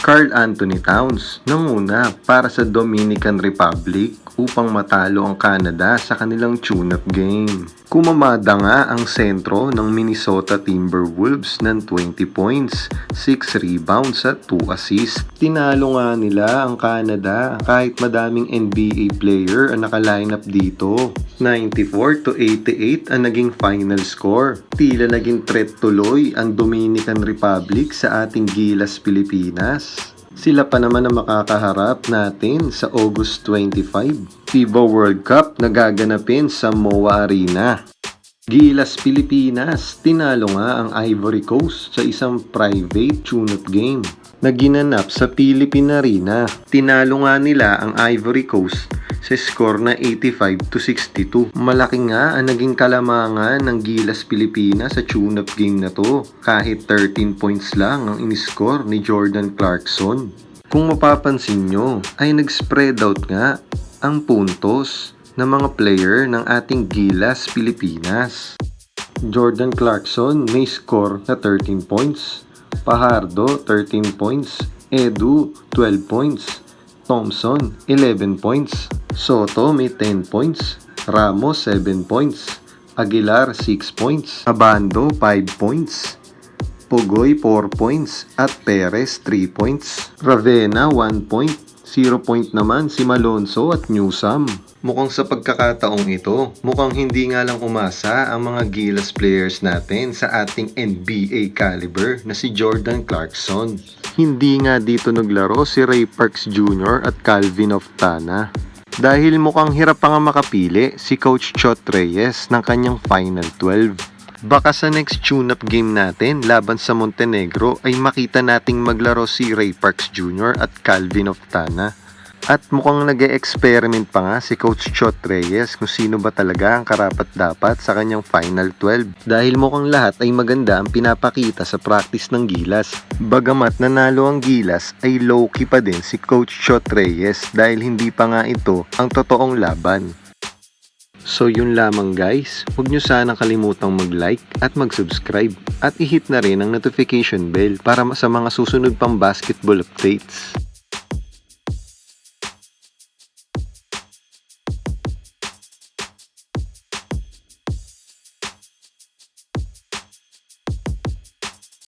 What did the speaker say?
Karl Anthony Towns nanguna para sa Dominican Republic upang matalo ang Canada sa kanilang tune-up game. Kumamada nga ang sentro ng Minnesota Timberwolves ng 20 points, 6 rebounds at 2 assists. Tinalo nga nila ang Canada kahit madaming NBA player ang naka-lineup dito. 94-88 ang naging final score. Tila naging threat tuloy ang Dominican Republic sa ating Gilas Pilipinas. Sila pa naman ang makakaharap natin sa August 25, FIBA World Cup na gaganapin sa MOA Arena. Gilas Pilipinas, tinalo nga ang Ivory Coast sa isang private tune-up game na ginanap sa Philippine Arena. Tinalo nga nila ang Ivory Coast sa score na 85-62. Malaki nga ang naging kalamangan ng Gilas Pilipinas sa tune-up game na to, kahit 13 points lang ang in-score ni Jordan Clarkson. Kung mapapansin nyo, ay nag-spread out nga ang puntos ng mga player ng ating Gilas Pilipinas. Jordan Clarkson may score na 13 points, Pajardo 13 points, Edu 12 points, Thompson 11 points, Soto may 10 points, Ramos 7 points, Aguilar 6 points, Abando 5 points, Pugoy 4 points at Perez 3 points. Ravena 1 point, 0 point naman si Malonzo at Newsam. Mukhang sa pagkakataong ito, mukhang hindi nga lang umasa ang mga Gilas players natin sa ating NBA caliber na si Jordan Clarkson. Hindi nga dito naglaro si Ray Parks Jr. at Calvin Oftana. Dahil mukhang hirap pa nga makapili si Coach Chot Reyes ng kanyang Final 12. Baka sa next tune-up game natin laban sa Montenegro ay makita nating maglaro si Ray Parks Jr. at Calvin Oftana. At mukhang nag-e-experiment pa nga si Coach Chot Reyes kung sino ba talaga ang karapat-dapat sa kanyang Final 12. Dahil mukhang lahat ay maganda ang pinapakita sa practice ng Gilas. Bagamat nanalo ang Gilas ay low-key pa din si Coach Chot Reyes dahil hindi pa nga ito ang totoong laban. So yun lamang guys, huwag nyo sanang kalimutang mag-like at mag-subscribe at i-hit na rin ang notification bell para sa mga susunod pang basketball updates.